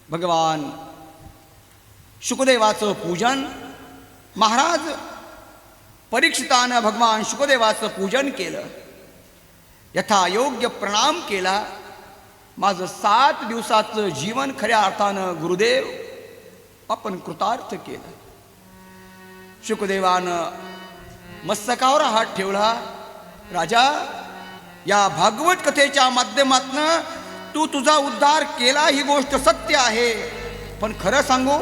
भगवान शुकदेवाचं पूजन महाराज परीक्षितानं भगवान शुकदेवाचं पूजन केलं, यथायोग्य प्रणाम केला. माझं 7 दिवसाचं जीवन खऱ्या अर्थानं गुरुदेव आपण कृतार्थ केलं. शुकदेवानं मस्तकावर हात ठेवला. राजा, या भागवत कथेच्या माध्यमातनं तू तुझा उद्धार केला, ही गोष्ट सत्य आहे. पण खरं सांगू,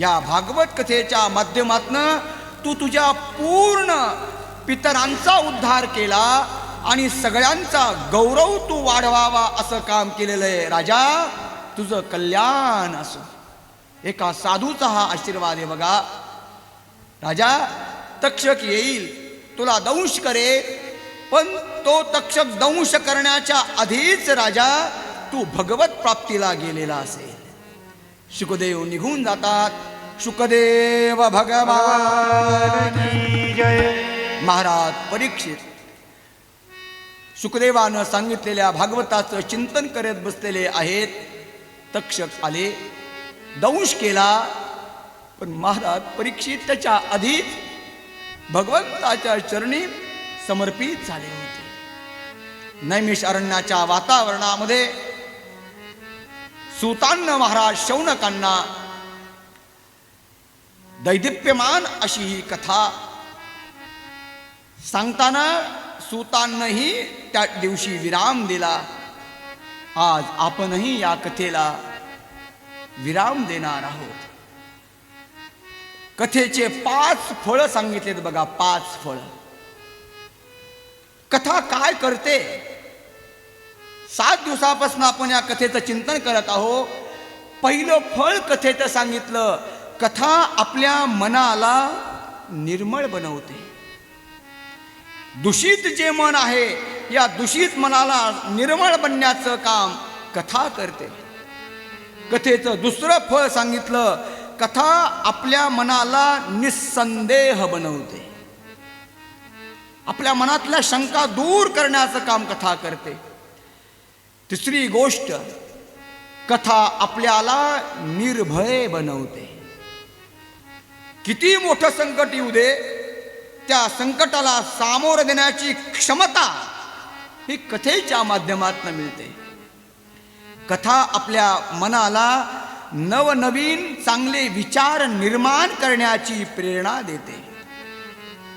या भागवत कथेच्या माध्यमातनं तू तुझ्या पूर्ण पितरांचा उद्धार केला आणि सगळ्यांचा गौरव तू वाढवावा असं काम केलेलं आहे. राजा, तुझं कल्याण असो. एका साधूचा हा आशीर्वाद आहे बघा. राजा, तक्षक येईल, तुला दंश करेल, पण तो तक्षक दंश करण्याच्या आधीच राजा तू भगवत प्राप्तीला गेलेला असेल. शुकदेव निघून जातात. शुकदेव भगवान की जय. महाराज परीक्षित शुकदेवानं सांगितलेल्या भागवताचं चिंतन करत बसलेले आहेत. तक्षक आले, दंश केला, पण महाराज परीक्षित त्याच्या आधीच भगवंताच्या चरणी समर्पित झाले होते. नैमिषारण्याच्या वातावरणामध्ये सूतांना महाराज शौनकांना दैदिप्यमान अशी ही कथा सांगताना सूतांनाही त्या दिवशी विराम दिला. आज आपणही या कथेला विराम देणार आहोत. कथेचे 5 फळ सांगितलेत बघा. 5 फळ. कथा काय करते? 7 दिवसापासून आपण या कथेचं चिंतन करत आहोत. पहिलं फळ कथेचं सांगितलं, कथा आपल्या मनाला निर्मळ बनवते. दूषित जे मन आहे, या दूषित मनाला निर्मळ बनण्याचं काम कथा करते. कथेचं दुसरं फळ सांगितलं, कथा आपल्या मनाला निस्संदेह बनवते. आपल्या मनातल्या शंका दूर करण्याचं काम कथा करते. तिसरी गोष्ट, कथा आपल्याला निर्भय बनवते. किती मोठं संकट येऊ दे, त्या संकटाला सामोरं देण्याची क्षमता ही कथेच्या माध्यमातून मिळते. कथा आपल्या मनाला नवनवीन चांगले विचार निर्माण करण्याची प्रेरणा देते.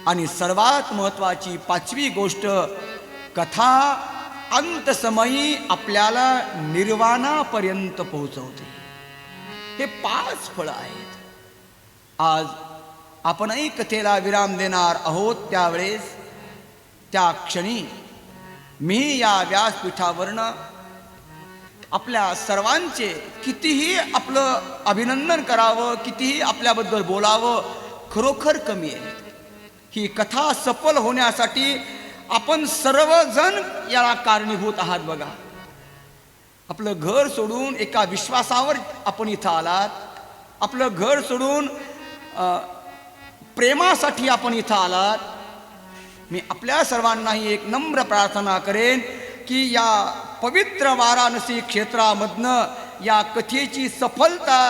आणि सर्वात महत्त्वाची 5वी गोष्ट, कथा अंतसमयी आपल्याला निर्वाणापर्यंत पोहोचवते. हे 5 फळं आहेत. आज आपणही कथेला विराम देणार आहोत. त्यावेळेस त्या क्षणी मी या व्यासपीठावरनं आपल्या सर्वांचे कितीही आपलं अभिनंदन करावं, कितीही आपल्याबद्दल बोलावं, खरोखर कमी आहे. ही कथा सफल होण्यासाठी आपण सर्वजण याला कारणीभूत आहात बघा. आपलं घर सोडून एका विश्वासावर आपण इथं आलात. आपलं घर सोडून प्रेमासाठी आपण इथं आलात. मी आपल्या सर्वांनाही एक नम्र प्रार्थना करेन की या पवित्र वाराणसी क्षेत्रामधनं या कथेची सफलता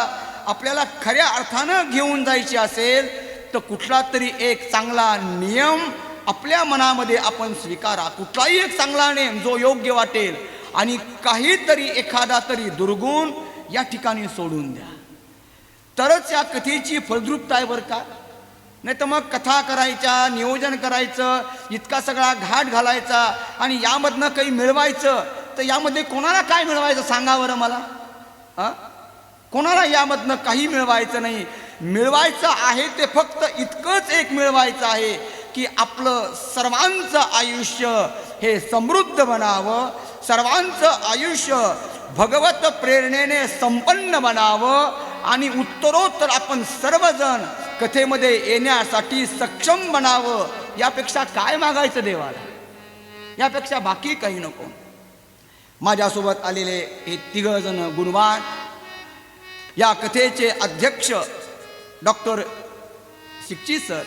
आपल्याला खऱ्या अर्थानं घेऊन जायची असेल तर कुठला तरी एक चांगला नियम आपल्या मनामध्ये आपण स्वीकारा. कुठलाही एक चांगला नियम जो योग्य वाटेल, आणि काहीतरी एखादा तरी दुर्गुण या ठिकाणी सोडून द्या. तरच या कथेची फलद्रुपता आहे बरं का. नाही तर मग कथा करायच्या, नियोजन करायचं, इतका सगळा घाट घालायचा आणि यामधनं काही मिळवायचं, तर यामध्ये कोणाला काय मिळवायचं सांगा बरं मला. कोणाला यामधनं काही मिळवायचं नाही. मिळवायचं आहे ते फक्त इतकंच एक मिळवायचं आहे की आपलं सर्वांचं आयुष्य हे समृद्ध बनावं, सर्वांचं आयुष्य भगवत प्रेरणेने संपन्न बनावं आणि उत्तरोत्तर आपण सर्वजण कथेमध्ये येण्यासाठी सक्षम बनावं. यापेक्षा काय मागायचं देवाला? यापेक्षा बाकी काही नको. माझ्यासोबत आलेले हे 3 जण गुणवान, या कथेचे अध्यक्ष डॉक्टर शिक्षी सर,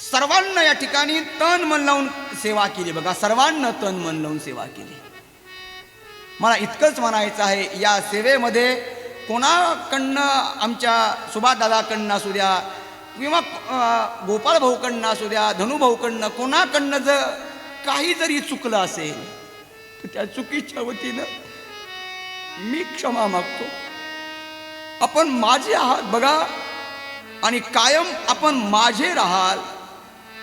सर्वांना या ठिकाणी तन मन लावून सेवा केली बघा. सर्वांना तन मन लावून सेवा केली. मला इतकंच म्हणायचं आहे, या सेवेमध्ये कोणाकडनं आमच्या सुभाषदादाकडनं असू द्या किंवा गोपाळ भाऊकडनं असू द्या, धनुभाऊकडनं कोणाकडनं जर काही जरी चुकलं असेल तर त्या चुकीच्या वतीनं मी क्षमा मागतो. आपण माझे आहात बघा आणि कायम आपण माझे राहाल.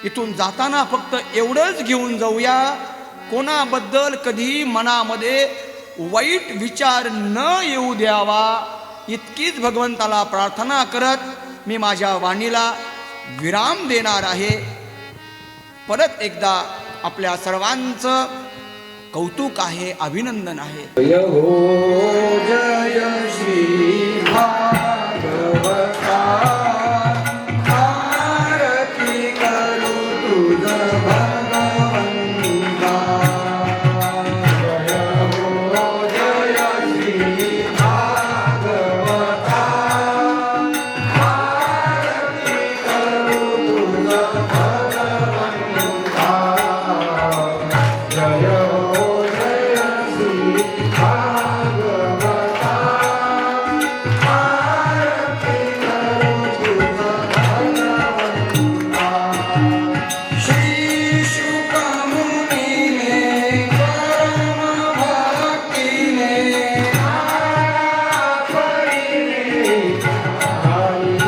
इथून जाताना फक्त एवढंच घेऊन जाऊया, कोणाबद्दल कधी मनामध्ये वाईट विचार न येऊ द्यावा, इतकीच भगवंताला प्रार्थना करत मी माझ्या वाणीला विराम देणार आहे. परत एकदा आपल्या सर्वांचं कौतुक आहे, अभिनंदन आहे. जय हो जय श्री भागवता, आरती करू तुझ भगवंता. जय हो जय श्री भागवता, आरती करू तुझ भगवंता. जय हो जय श्री भागवता, आरती करू तुझ भगवंता. श्री शुक मुनीने परम भक्तीने पडिले हरी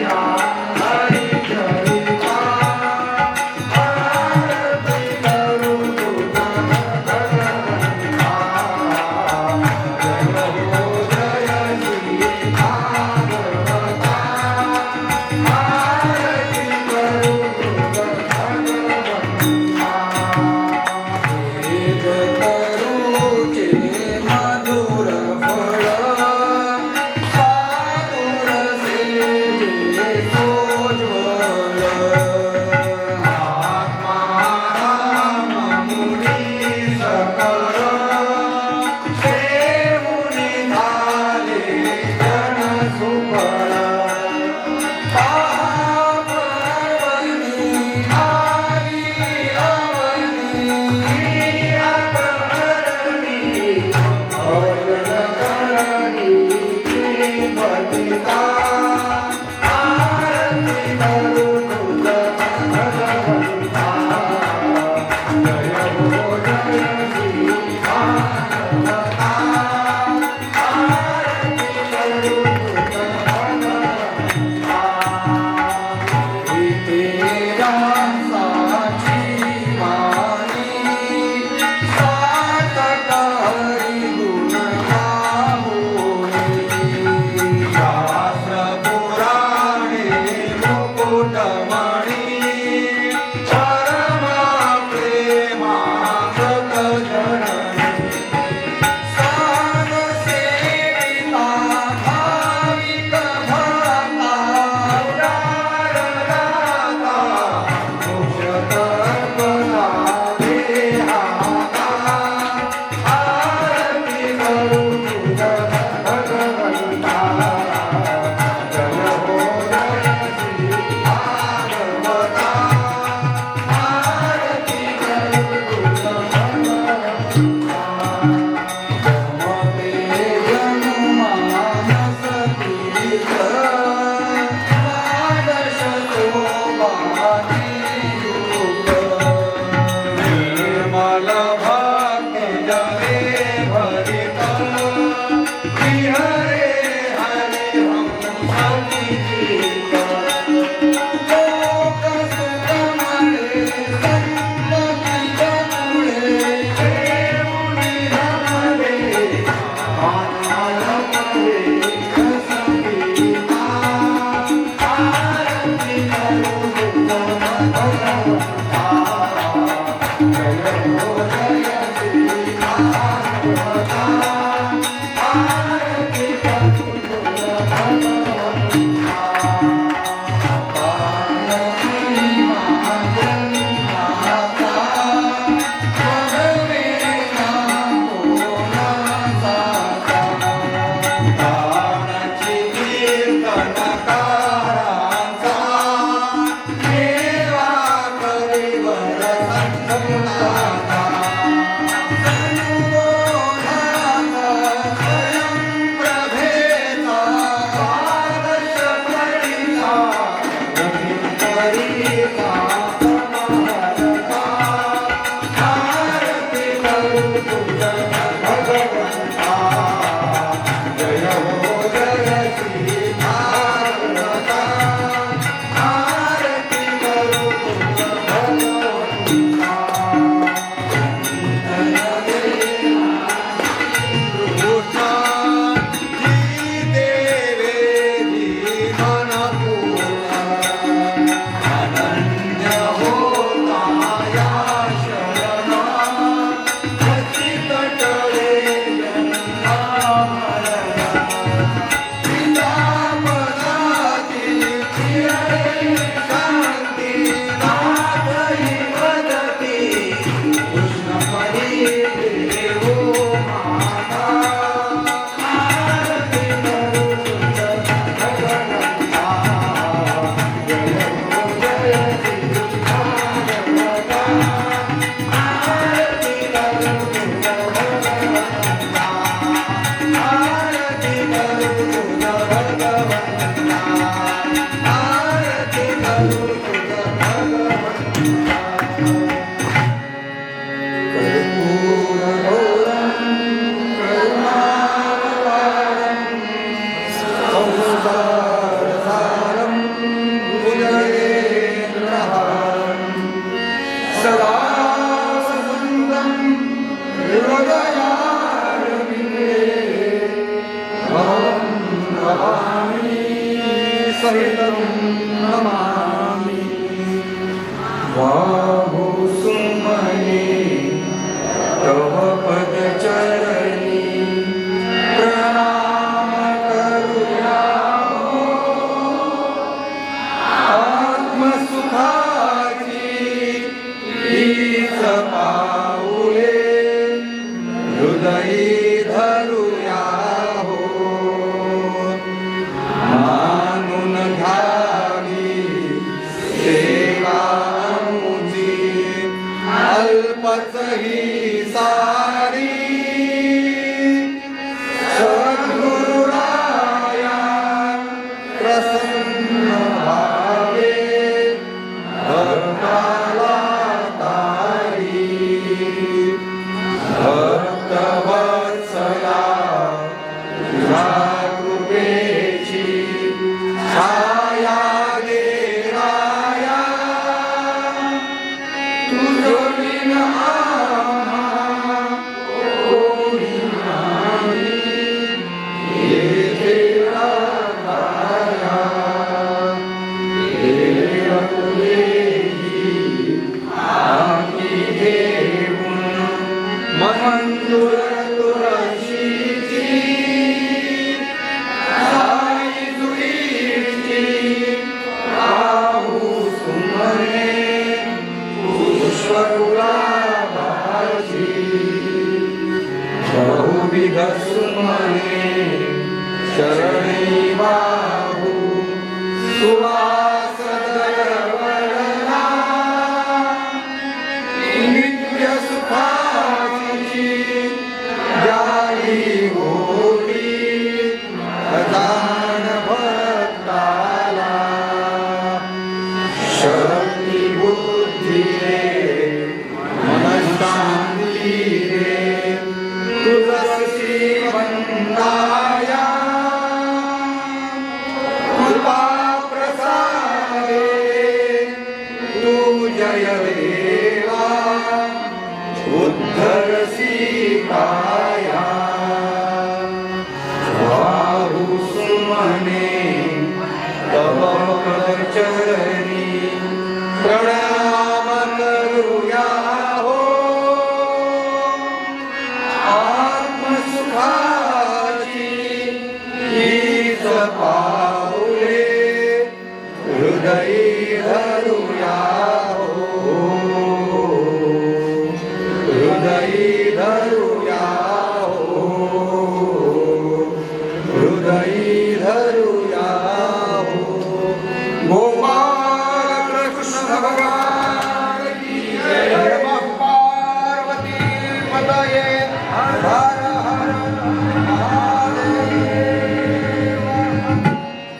या हरी चरिता. आरती करू तुझ भगवंता. जय हो जय श्री भागवता, आरती करू तुझ भगवंता. वेद करूचे मधुर फळ, सादुर सेवे सोज्वळ. आत्मा राम मुनी सकळ, सेवुनी झाले जन सुफळ. पावनी आली अवनी, अकरणी अवल करणी श्रीपतिता. आरती करू तुझ भगवंता. जय हो जय श्री भागवता, आरती करू तुझ भगवंता. तेरा साची वाणी सात हरी सहितं नमामि बाहु सुमने तव पदचरणी प्रणाम करुया आत्मसुखाची हीच पाऊले हृदयी धरुया हो मानून घ्यावी सेवा मुझी अल्पच ही सारी सद्गुरुराया प्रसन्न भावे भक्ताला तारी भक्तवत्सला तुझ्या कृपेची छाया गे राया तुझोलीन आम्हा कोणी नाही येथे राया देव तुझेही आम्ही घेऊन मंजूर तुळशीची साई जुईची पाहू सुमने पुष्पगुलाबाची बहुविध सुमने शरणी बाहू सुवास दरवळला नित्य सुखाची जाई होती अजान भक्ताला शक्ती बुद्धी रे मनशांती रे तुझसी वंदाया कृपा प्रसादे तू जय देवा उद्धरसी काया बाहु सुमने तव पदचरणी प्रणाम करुया हो आत्मसुखाची हीच